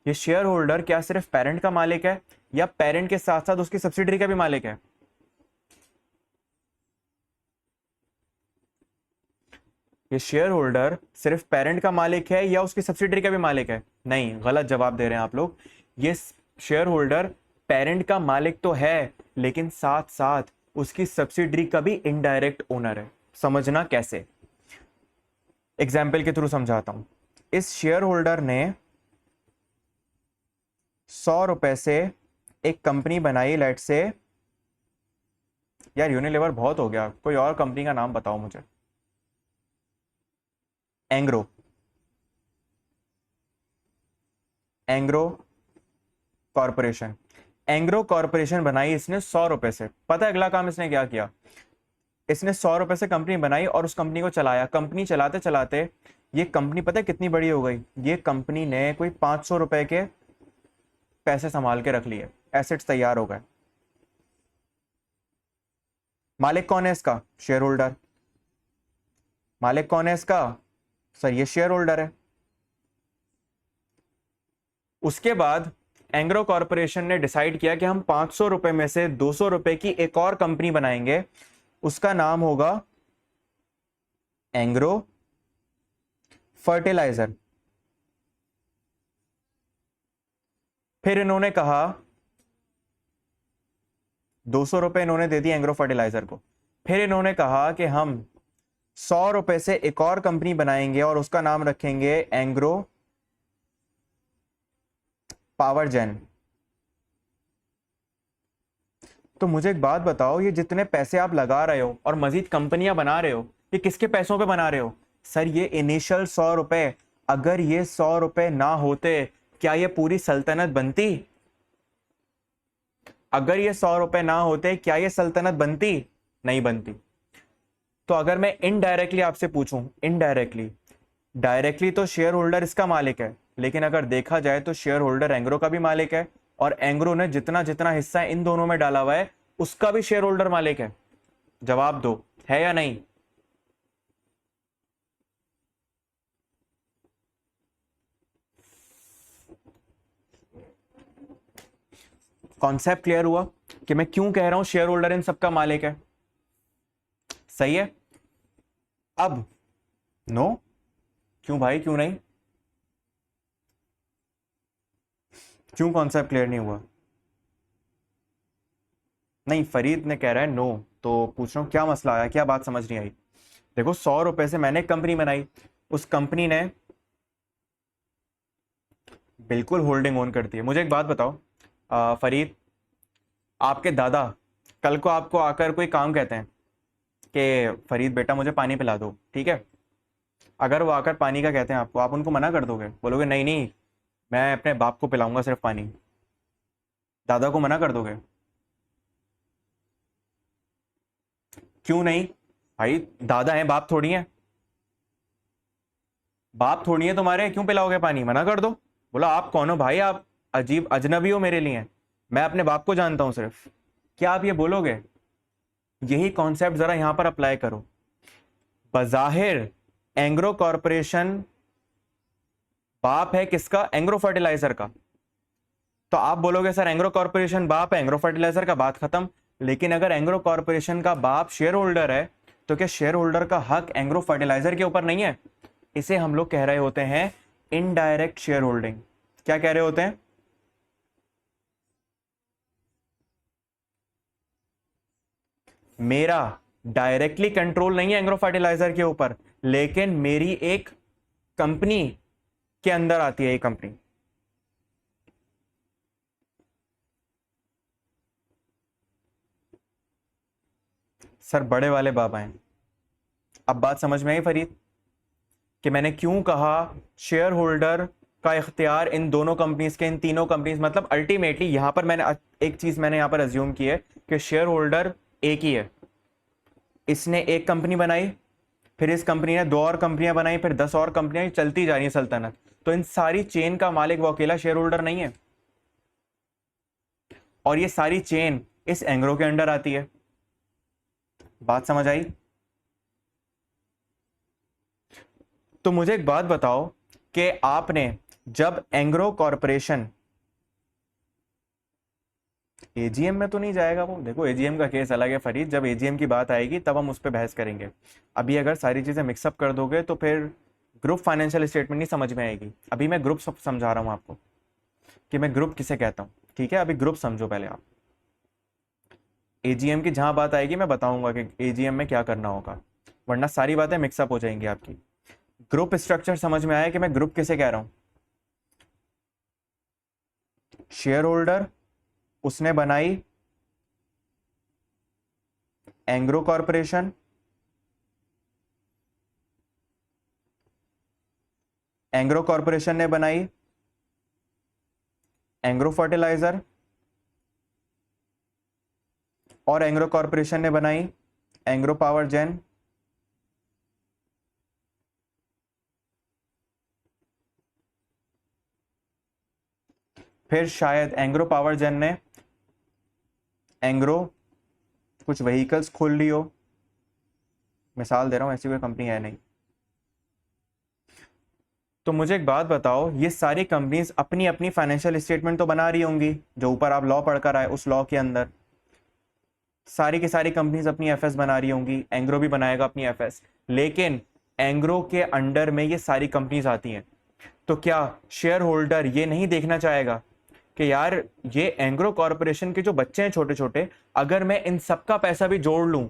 ये शेयर होल्डर क्या सिर्फ पेरेंट का मालिक है या पेरेंट के साथ साथ उसकी सब्सिडरी का भी मालिक है? ये शेयर होल्डर सिर्फ पेरेंट का मालिक है या उसकी सब्सिडरी का भी मालिक है? नहीं, गलत जवाब दे रहे हैं आप लोग। ये शेयर होल्डर पेरेंट का मालिक तो है लेकिन साथ साथ उसकी सब्सिडरी का भी इनडायरेक्ट ओनर है। समझना कैसे, एग्जाम्पल के थ्रू समझाता हूं। इस शेयर होल्डर ने 100 रुपए से एक कंपनी बनाई, लेट से, यार यूनिलीवर बहुत हो गया, कोई और कंपनी का नाम बताओ मुझे। एंग्रो, एंग्रो कॉरपोरेशन, एंग्रो कॉरपोरेशन बनाई इसने 100 रुपए से। पता है अगला काम इसने क्या किया? इसने 100 रुपए से कंपनी बनाई और उस कंपनी को चलाया। कंपनी चलाते चलाते ये कंपनी पता है कितनी बड़ी हो गई? ये कंपनी ने कोई 500 रुपए के पैसे संभाल के रख लिए, एसेट्स तैयार हो गए। मालिक कौन है इसका? Share holder. मालिक कौन है इसका? सर ये शेयर होल्डर है। उसके बाद एंग्रो कॉरपोरेशन ने डिसाइड किया कि हम 500 रुपए में से 200 रुपए की एक और कंपनी बनाएंगे, उसका नाम होगा एंग्रो फर्टिलाइजर। फिर इन्होंने कहा 200 रुपए इन्होंने दे दिए एंग्रो फर्टिलाइजर को। फिर इन्होंने कहा कि हम 100 रुपए से एक और कंपनी बनाएंगे और उसका नाम रखेंगे एंग्रो पावर जेन। तो मुझे एक बात बताओ, ये जितने पैसे आप लगा रहे हो और मजीद कंपनियां बना रहे हो, ये किसके पैसों पे बना रहे हो? सर ये इनिशियल 100 रुपए, अगर ये 100 रुपए ना होते क्या ये पूरी सल्तनत बनती? अगर ये 100 रुपए ना होते क्या ये सल्तनत बनती? नहीं बनती। तो अगर मैं इनडायरेक्टली आपसे पूछूं, इनडायरेक्टली, डायरेक्टली तो शेयर होल्डर इसका मालिक है, लेकिन अगर देखा जाए तो शेयर होल्डर एंग्रो का भी मालिक है और एंग्रो ने जितना जितना हिस्सा इन दोनों में डाला हुआ है उसका भी शेयर होल्डर मालिक है। जवाब दो, है या नहीं? कॉन्सेप्ट क्लियर हुआ कि मैं क्यों कह रहा हूं शेयर होल्डर इन सबका मालिक है? सही है। अब नो, क्यों भाई, क्यों नहीं? क्यों कॉन्सेप्ट क्लियर नहीं हुआ? नहीं, फरीद ने कह रहा है नो, तो पूछ रहा हूं क्या मसला आया, क्या बात समझ नहीं आई? देखो 100 रुपए से मैंने एक कंपनी बनाई, उस कंपनी ने बिल्कुल होल्डिंग ओन करती है। मुझे एक बात बताओ फरीद, आपके दादा कल को आपको आकर कोई काम कहते हैं कि फरीद बेटा मुझे पानी पिला दो, ठीक है? अगर वो आकर पानी का कहते हैं आपको, आप उनको मना कर दोगे? बोलोगे नहीं नहीं मैं अपने बाप को पिलाऊंगा सिर्फ पानी? दादा को मना कर दोगे? क्यों नहीं? भाई दादा है, बाप थोड़ी है, बाप थोड़ी है तुम्हारे, क्यों पिलाओगे पानी? मना कर दो। बोला आप कौन हो भाई, आप अजीब अजनबी हो मेरे लिए, मैं अपने बाप को जानता हूं सिर्फ। क्या आप ये बोलोगे? यही कॉन्सेप्ट जरा यहां पर अप्लाई करो। बजाहिर एंग्रो कॉरपोरेशन बाप है किसका? एंग्रो फर्टिलाइजर का। तो आप बोलोगे सर एंग्रो कॉरपोरेशन बाप है, एंग्रो फर्टिलाइजर का, बात खत्म। लेकिन अगर एंग्रो कॉरपोरेशन का बाप शेयर होल्डर है तो क्या शेयर होल्डर का हक एंग्रो फर्टिलाइजर के ऊपर नहीं है? इसे हम लोग कह रहे होते हैं इनडायरेक्ट शेयर होल्डिंग। क्या कह रहे होते हैं? मेरा डायरेक्टली कंट्रोल नहीं है एंग्रो फर्टिलाइजर के ऊपर, लेकिन मेरी एक कंपनी के अंदर आती है ये कंपनी। सर बड़े वाले बाबा हैं। अब बात समझ में आई फरीद कि मैंने क्यों कहा शेयर होल्डर का इख्तियार इन दोनों कंपनीज के, इन तीनों कंपनीज, मतलब अल्टीमेटली यहां पर मैंने एक चीज मैंने यहां पर अज्यूम की है कि शेयर होल्डर एक ही है। इसने एक कंपनी बनाई, फिर इस कंपनी ने 2 और कंपनियां बनाई, फिर 10 और कंपनियां, चलती जा रही है सल्तनत। तो इन सारी चेन का मालिक वो अकेला शेयर होल्डर नहीं है, और ये सारी चेन इस एंग्रो के अंडर आती है। बात समझ आई? तो मुझे एक बात बताओ कि आपने जब एंग्रो कॉरपोरेशन, एजीएम में तो नहीं जाएगा वो, देखो एजीएम का केस अलग है फरीद, जब एजीएम की बात आएगी तब हम उस पर बहस करेंगे। अभी अगर सारी चीजें मिक्सअप कर दोगे तो फिर ग्रुप फाइनेंशियल स्टेटमेंट नहीं समझ में आएगी। अभी मैं ग्रुप समझा रहा हूं आपको कि मैं ग्रुप किसे कहता हूं, ठीक है? अभी ग्रुप समझो पहले आप। एजीएम की जहां बात आएगी मैं बताऊंगा कि एजीएम में क्या करना होगा, वरना सारी बातें मिक्सअप हो जाएंगी आपकी। ग्रुप स्ट्रक्चर समझ में आया कि मैं ग्रुप किसे कह रहा हूं? शेयर होल्डर, उसने बनाई एंग्रो कॉरपोरेशन, एंग्रो कॉरपोरेशन ने बनाई एंग्रो फर्टिलाइजर, और एंग्रो कॉरपोरेशन ने बनाई एंग्रो पावर जेन, फिर शायद एंग्रो पावर जेन ने एंग्रो कुछ व्हीकल्स खोल ली हो, मिसाल दे रहा हूं, ऐसी कोई कंपनी है नहीं। तो मुझे एक बात बताओ, ये सारी कंपनीज अपनी अपनी फाइनेंशियल स्टेटमेंट तो बना रही होंगी, जो ऊपर आप लॉ पढ़कर आए उस लॉ के अंदर सारी की सारी कंपनीज अपनी एफएस बना रही होंगी, एंग्रो भी बनाएगा अपनी एफएस, लेकिन एंग्रो के अंडर में ये सारी कंपनीज आती हैं। तो क्या शेयर होल्डर ये नहीं देखना चाहेगा कि यार ये एंग्रो कॉरपोरेशन के जो बच्चे हैं छोटे छोटे, अगर मैं इन सबका पैसा भी जोड़ लूं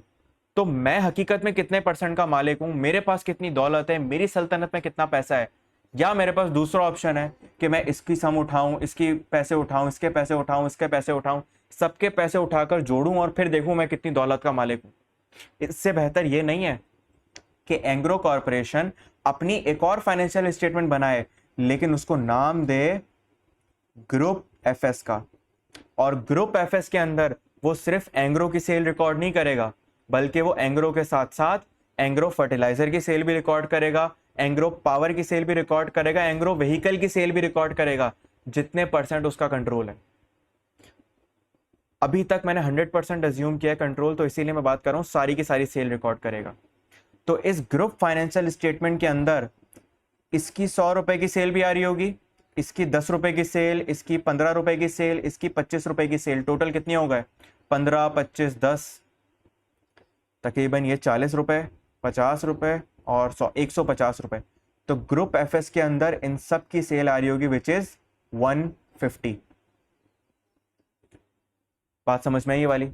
तो मैं हकीकत में कितने परसेंट का मालिक हूं, मेरे पास कितनी दौलत है, मेरी सल्तनत में कितना पैसा है? या मेरे पास दूसरा ऑप्शन है कि मैं इसकी सम उठाऊं, इसकी पैसे उठाऊं, इसके पैसे उठाऊं, इसके पैसे उठाऊं, सबके पैसे उठाकर जोड़ूं और फिर देखूं मैं कितनी दौलत का मालिक हूं। इससे बेहतर ये नहीं है कि एंग्रो कॉरपोरेशन अपनी एक और फाइनेंशियल स्टेटमेंट बनाए, लेकिन उसको नाम दे ग्रुप एफएस का, और ग्रुप एफएस के अंदर वो सिर्फ एंग्रो की सेल रिकॉर्ड नहीं करेगा, बल्कि वो एंग्रो के साथ साथ एंग्रो फर्टिलाइजर की सेल भी रिकॉर्ड करेगा, एंग्रो पावर की सेल भी रिकॉर्ड करेगा, एंग्रो व्हीकल की सेल भी रिकॉर्ड करेगा, जितने परसेंट उसका कंट्रोल है। अभी तक मैंने 100% अज्यूम किया कंट्रोल, तो इसीलिए मैं बात कर रहा हूं सारी की सारी सेल रिकॉर्ड करेगा। तो इस ग्रुप फाइनेंशियल स्टेटमेंट के अंदर इसकी 100 रुपए की सेल भी आ रही होगी, इसकी 10 रुपए की सेल, इसकी 15 रुपए की सेल, इसकी 25 रुपए की सेल, टोटल कितनी हो गए? 15, 25, 10, तकरीबन ये 40 रुपए, 50 रुपए और 150 रुपए। तो ग्रुप एफएस के अंदर इन सब की सेल आ रही होगी विच इज 150। बात समझ में आई ये वाली?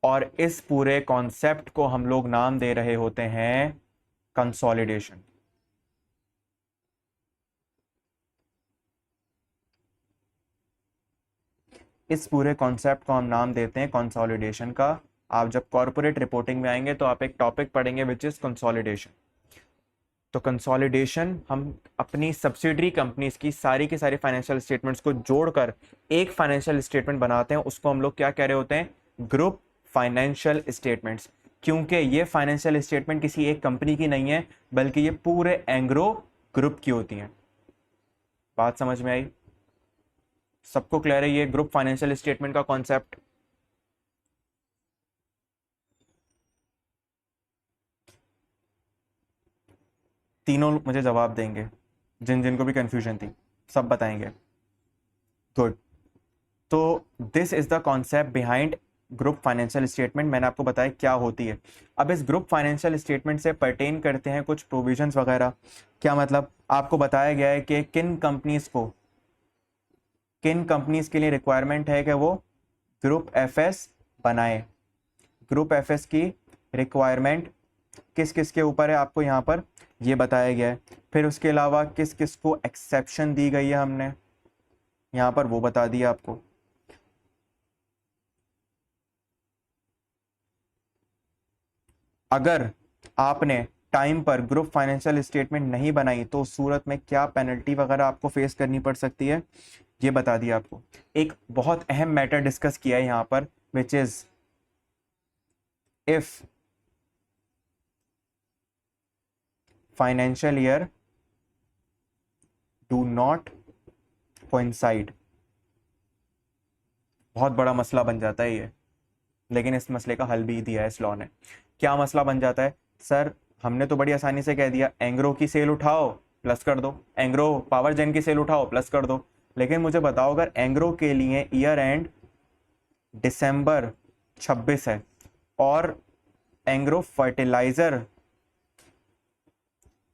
और इस पूरे कॉन्सेप्ट को हम लोग नाम दे रहे होते हैं कंसोलिडेशन। इस पूरे कॉन्सेप्ट को हम नाम देते हैं कंसोलिडेशन का। आप जब कॉर्पोरेट रिपोर्टिंग में आएंगे तो आप एक टॉपिक पढ़ेंगे विच इज कंसोलिडेशन। तो कंसोलिडेशन, हम अपनी सब्सिडरी कंपनीज की सारी फाइनेंशियल स्टेटमेंट्स को जोड़कर एक फाइनेंशियल स्टेटमेंट बनाते हैं, उसको हम लोग क्या कह रहे होते हैं? Group financial statements. क्योंकि ये फाइनेंशियल स्टेटमेंट किसी एक कंपनी की नहीं है, बल्कि ये पूरे एंग्रो ग्रुप की होती हैं। बात समझ में आई? सबको क्लियर है ये ग्रुप फाइनेंशियल स्टेटमेंट का कॉन्सेप्ट? तीनों मुझे जवाब देंगे, जिन जिनको भी कंफ्यूजन थी सब बताएंगे। गुड। तो this is the concept behind group financial statement. मैंने आपको बताया क्या होती है। अब इस ग्रुप फाइनेंशियल स्टेटमेंट से पर्टेन करते हैं कुछ प्रोविजंस वगैरह। क्या मतलब? आपको बताया गया है कि किन कंपनीज के लिए रिक्वायरमेंट है कि वो ग्रुप एफएस बनाए। ग्रुप एफएस की रिक्वायरमेंट किस किस के ऊपर है आपको यहाँ पर ये बताया गया है। फिर उसके अलावा किस किस को एक्सेप्शन दी गई है हमने यहाँ पर वो बता दिया आपको। अगर आपने टाइम पर ग्रुप फाइनेंशियल स्टेटमेंट नहीं बनाई तो उस सूरत में क्या पेनल्टी वगैरह आपको फेस करनी पड़ सकती है, ये बता दिया आपको। एक बहुत अहम मैटर डिस्कस किया है यहाँ पर, which is if financial year do not coincide, बहुत बड़ा मसला बन जाता है ये, लेकिन इस मसले का हल भी दिया है इस लॉ ने। क्या मसला बन जाता है सर, हमने तो बड़ी आसानी से कह दिया एंग्रो की सेल उठाओ प्लस कर दो, एंग्रो पावर जेन की सेल उठाओ प्लस कर दो, लेकिन मुझे बताओ अगर एंग्रो के लिए ईयर एंड दिसंबर 26 है और एंग्रो फर्टिलाइजर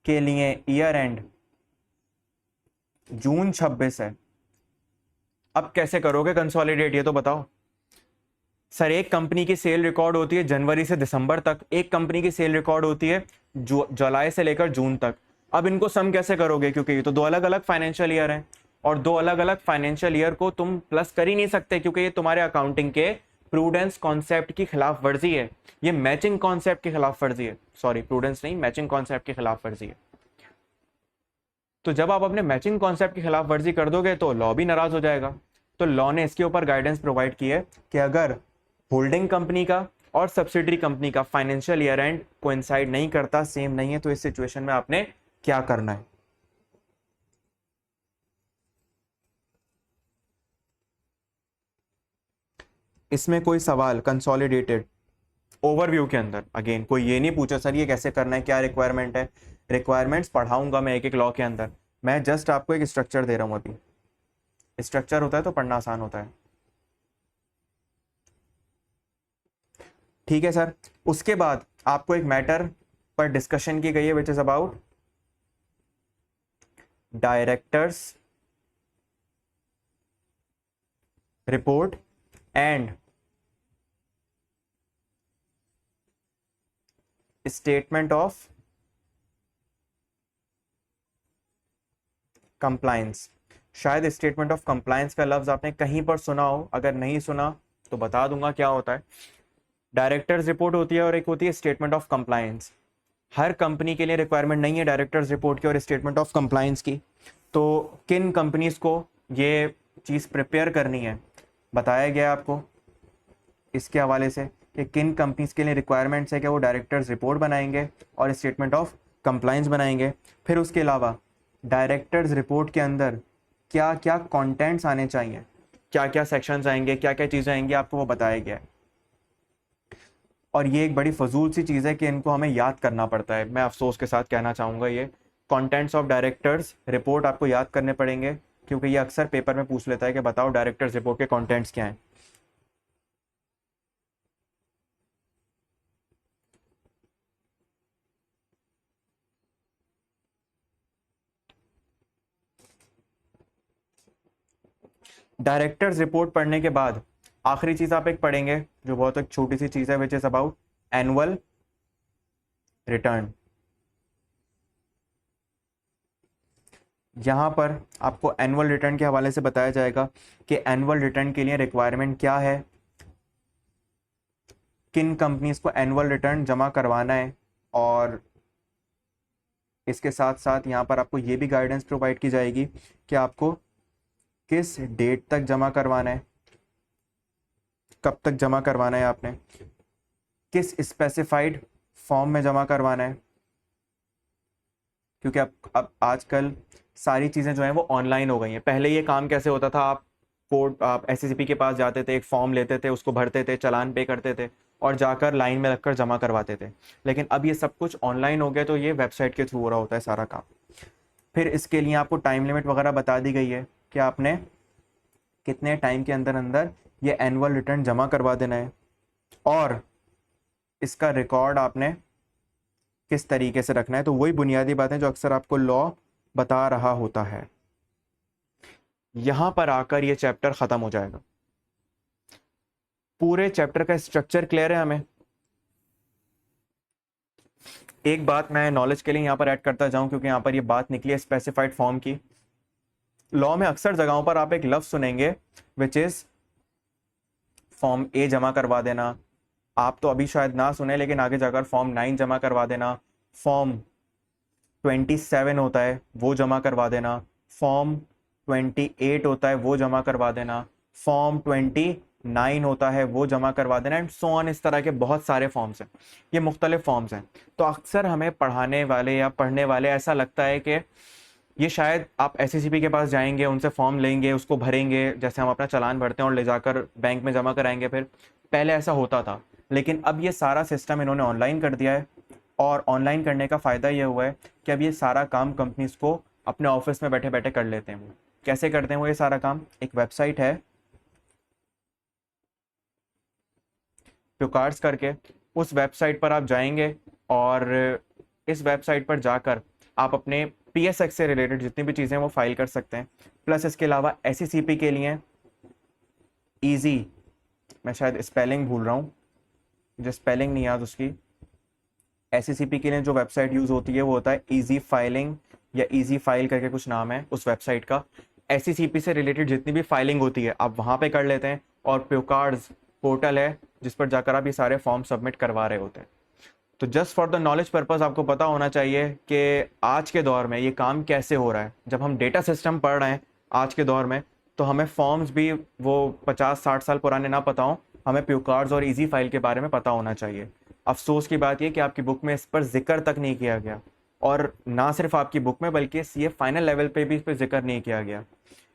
के लिए ईयर एंड जून 26 है, अब कैसे करोगे कंसोलिडेट, ये तो बताओ। सर एक कंपनी की सेल रिकॉर्ड होती है जनवरी से दिसंबर तक, एक कंपनी की सेल रिकॉर्ड होती है जुलाई से लेकर जून तक, अब इनको सम कैसे करोगे, क्योंकि ये तो दो अलग अलग फाइनेंशियल ईयर हैं और दो अलग अलग फाइनेंशियल ईयर को तुम प्लस कर ही नहीं सकते, क्योंकि ये तुम्हारे अकाउंटिंग के प्रूडेंस कॉन्सेप्ट की खिलाफ वर्जी है, ये मैचिंग कॉन्सेप्ट की खिलाफ वर्जी है, सॉरी प्रूडेंस नहीं, मैचिंग कॉन्सेप्ट की खिलाफ वर्जी है। तो जब आप अपने मैचिंग कॉन्सेप्ट की खिलाफ वर्जी कर दोगे तो लॉ भी नाराज हो जाएगा। तो लॉ ने इसके ऊपर गाइडेंस प्रोवाइड की है कि अगर होल्डिंग कंपनी का और सब्सिडरी कंपनी का फाइनेंशियल ईयर एंड कोइंसाइड नहीं करता, सेम नहीं है, तो इस सिचुएशन में आपने क्या करना है। इसमें कोई सवाल कंसोलिडेटेड ओवरव्यू के अंदर, अगेन कोई ये नहीं पूछा सर ये कैसे करना है, क्या रिक्वायरमेंट है, रिक्वायरमेंट्स पढ़ाऊंगा मैं एक एक लॉ के अंदर, मैं जस्ट आपको एक स्ट्रक्चर दे रहा हूं, अभी स्ट्रक्चर होता है तो पढ़ना आसान होता है। ठीक है सर, उसके बाद आपको एक मैटर पर डिस्कशन की गई है which is about directors report and statement of compliance. शायद स्टेटमेंट ऑफ कंप्लायंस का लफ्ज आपने कहीं पर सुना हो, अगर नहीं सुना तो बता दूंगा क्या होता है। डायरेक्टर्स रिपोर्ट होती है और एक होती है statement of compliance. Her company के लिए रिक्वायरमेंट नहीं है डायरेक्टर्स रिपोर्ट की और स्टेटमेंट ऑफ कंप्लायंस की, तो किन कंपनीज को ये चीज़ प्रिपेयर करनी है बताया गया आपको इसके हवाले से कि किन कंपनीज के लिए रिक्वायरमेंट्स है कि वो डायरेक्टर्स रिपोर्ट बनाएंगे और स्टेटमेंट ऑफ कंप्लायंस बनाएंगे। फिर उसके अलावा डायरेक्टर्स रिपोर्ट के अंदर क्या क्या कंटेंट्स आने चाहिए, क्या क्या सेक्शंस आएंगे, क्या क्या चीज़ें आएंगी, आपको वो बताया गया है। और ये एक बड़ी फजूल सी चीज़ है कि इनको हमें याद करना पड़ता है, मैं अफसोस के साथ कहना चाहूँगा ये कंटेंट्स ऑफ डायरेक्टर्स रिपोर्ट आपको याद करने पड़ेंगे, क्योंकि ये अक्सर पेपर में पूछ लेता है कि बताओ डायरेक्टर्स रिपोर्ट के कंटेंट्स क्या हैं। डायरेक्टर्स रिपोर्ट पढ़ने के बाद आखिरी चीज आप एक पढ़ेंगे जो बहुत एक छोटी सी चीज है which is about annual return. यहां पर आपको एनुअल रिटर्न के हवाले से बताया जाएगा कि एनुअल रिटर्न के लिए रिक्वायरमेंट क्या है, किन कंपनीज को एनुअल रिटर्न जमा करवाना है, और इसके साथ साथ यहाँ पर आपको ये भी गाइडेंस प्रोवाइड की जाएगी कि आपको किस डेट तक जमा करवाना है, कब तक जमा करवाना है, आपने किस स्पेसिफाइड फॉर्म में जमा करवाना है, क्योंकि अब आजकल सारी चीज़ें जो हैं वो ऑनलाइन हो गई हैं। पहले ये काम कैसे होता था, आप एसएससीपी के पास जाते थे, एक फॉर्म लेते थे, उसको भरते थे, चालान पे करते थे और जाकर लाइन में लगकर जमा करवाते थे, लेकिन अब ये सब कुछ ऑनलाइन हो गया, तो ये वेबसाइट के थ्रू हो रहा होता है सारा काम। फिर इसके लिए आपको टाइम लिमिट वगैरह बता दी गई है कि आपने कितने टाइम के अंदर अंदर ये एनुअल रिटर्न जमा करवा देना है और इसका रिकॉर्ड आपने किस तरीके से रखना है। तो वही बुनियादी बातें जो अक्सर आपको लॉ बता रहा होता है। यहां पर आकर ये चैप्टर खत्म हो जाएगा। पूरे चैप्टर का स्ट्रक्चर क्लियर है हमें। एक बात मैं नॉलेज के लिए यहां पर ऐड करता जाऊं, क्योंकि यहां पर ये बात निकली है स्पेसिफाइड फॉर्म की। लॉ में अक्सर जगहों पर आप एक लफ्ज सुनेंगे विच इज फॉर्म ए जमा करवा देना। आप तो अभी शायद ना सुने, लेकिन आगे जाकर फॉर्म 9 जमा करवा देना, फॉर्म 27 होता है वो जमा करवा देना, फॉर्म 28 होता है वो जमा करवा देना, फॉर्म 29 होता है वो जमा करवा देना, एंड सो ऑन। इस तरह के बहुत सारे फॉर्म्स हैं, ये मुख्तलिफ फॉर्म्स हैं। तो अक्सर हमें पढ़ाने वाले या पढ़ने वाले ऐसा लगता है कि ये शायद आप एसएससीपी के पास जाएंगे, उनसे फॉर्म लेंगे, उसको भरेंगे, जैसे हम अपना चालान भरते हैं और ले जाकर बैंक में जमा कराएंगे, फिर पहले ऐसा होता था। लेकिन अब ये सारा सिस्टम इन्होंने ऑनलाइन कर दिया है, और ऑनलाइन करने का फ़ायदा ये हुआ है कि अब ये सारा काम कंपनीज को अपने ऑफिस में बैठे बैठे कर लेते हैं। वो कैसे करते हैं? वो ये सारा काम, एक वेबसाइट है प्यूकार्ड्स करके, उस वेबसाइट पर आप जाएंगे और इस वेबसाइट पर जाकर आप अपने पीएसएक्स से रिलेटेड जितनी भी चीज़ें वो फाइल कर सकते हैं। प्लस इसके अलावा एससीसीपी के लिए ईजी, मैं शायद स्पेलिंग भूल रहा हूँ, मुझे स्पेलिंग नहीं याद उसकी। एससीसीपी के लिए जो वेबसाइट यूज़ होती है वो होता है ईजी फाइलिंग, या ईजी फाइल करके कुछ नाम है उस वेबसाइट का। एससीसीपी से रिलेटेड जितनी भी फाइलिंग होती है आप वहाँ पे कर लेते हैं, और प्यूकार्ड्स पोर्टल है जिस पर जाकर आप ये सारे फॉर्म सबमिट करवा रहे होते हैं। तो just for the knowledge purpose आपको पता होना चाहिए कि आज के दौर में ये काम कैसे हो रहा है। जब हम डेटा सिस्टम पढ़ रहे हैं आज के दौर में, तो हमें फॉर्म्स भी वो 50-60 साल पुराने ना पता हों, हमें प्यूकार्ड्स और ईजी फाइल के बारे में पता होना चाहिए। अफसोस की बात यह कि आपकी बुक में इस पर जिक्र तक नहीं किया गया, और ना सिर्फ आपकी बुक में बल्कि सीए फाइनल लेवल पे भी इस पर जिक्र नहीं किया गया।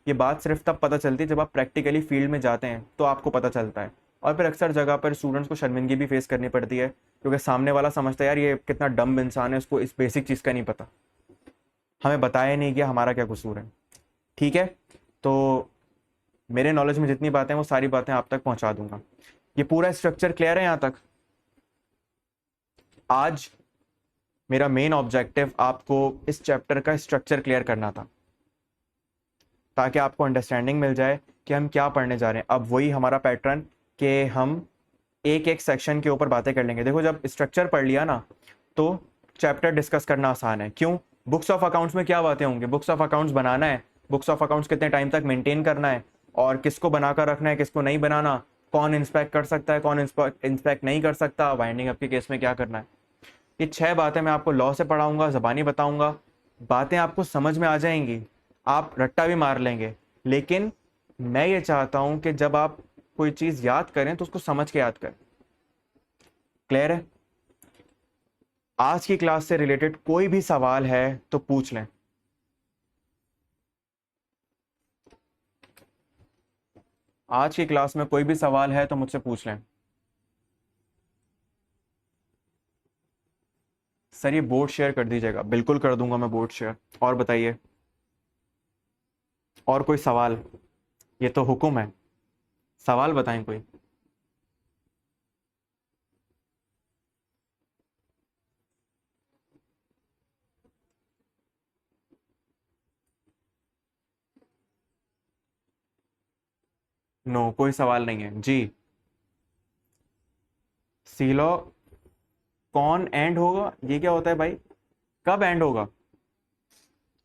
ये बात सिर्फ तब पता चलती है जब आप प्रैक्टिकली फील्ड में जाते हैं तो आपको पता चलता है। और फिर अक्सर जगह पर स्टूडेंट्स को शर्मिंदगी भी फेस करनी पड़ती है, क्योंकि सामने वाला समझता है यार ये कितना डम इंसान है, उसको इस बेसिक चीज़ का नहीं पता, हमें बताया नहीं गया, हमारा क्या कसूर है। ठीक है, तो मेरे नॉलेज में जितनी बातें वो सारी बातें आप तक पहुंचा दूंगा। ये पूरा स्ट्रक्चर क्लियर है यहाँ तक? आज मेरा मेन ऑब्जेक्टिव आपको इस चैप्टर का स्ट्रक्चर क्लियर करना था, ताकि आपको अंडरस्टैंडिंग मिल जाए कि हम क्या पढ़ने जा रहे हैं। अब वही हमारा पैटर्न कि हम एक एक सेक्शन के ऊपर बातें कर लेंगे। देखो, जब स्ट्रक्चर पढ़ लिया ना तो चैप्टर डिस्कस करना आसान है। क्यों? बुक्स ऑफ अकाउंट्स में क्या बातें होंगी? बुक्स ऑफ अकाउंट्स बनाना है, बुक्स ऑफ अकाउंट्स कितने टाइम तक मेंटेन करना है, और किसको बनाकर रखना है, किसको नहीं बनाना, कौन इंस्पेक्ट कर सकता है, कौन इंस्पेक्ट नहीं कर सकता, वाइंडिंग अप के केस में क्या करना है। ये 6 बातें मैं आपको लॉ से पढ़ाऊंगा, ज़बानी बताऊंगा, बातें आपको समझ में आ जाएंगी, आप रट्टा भी मार लेंगे। लेकिन मैं ये चाहता हूं कि जब आप कोई चीज़ याद करें तो उसको समझ के याद करें। क्लियर है? आज की क्लास से रिलेटेड कोई भी सवाल है तो पूछ लें। आज की क्लास में कोई भी सवाल है तो मुझसे पूछ लें। सर ये बोर्ड शेयर कर दीजिएगा। बिल्कुल कर दूंगा मैं बोर्ड शेयर। और बताइए, और कोई सवाल? ये तो हुक्म है, सवाल बताएं कोई। नो, कोई सवाल नहीं है जी। सीलॉ कौन एंड होगा? ये क्या होता है भाई? कब एंड होगा?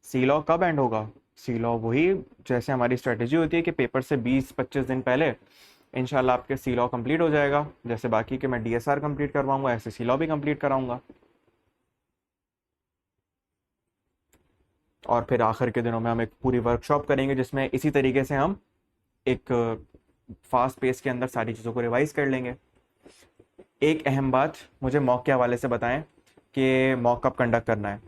सीलॉ कब एंड होगा? सीलॉ वही, जैसे हमारी स्ट्रेटेजी होती है कि पेपर से 20-25 दिन पहले इंशाल्लाह आपके सीलॉ कंप्लीट हो जाएगा। जैसे बाकी के मैं डीएसआर कंप्लीट करवाऊंगा, ऐसे सीलॉ भी कंप्लीट कराऊंगा। और फिर आखिर के दिनों में हम एक पूरी वर्कशॉप करेंगे जिसमें इसी तरीके से हम एक फास्ट पेस के अंदर सारी चीज़ों को रिवाइज कर लेंगे। एक अहम बात मुझे मॉक के हवाले से बताएं कि मॉक कब कंडक्ट करना है।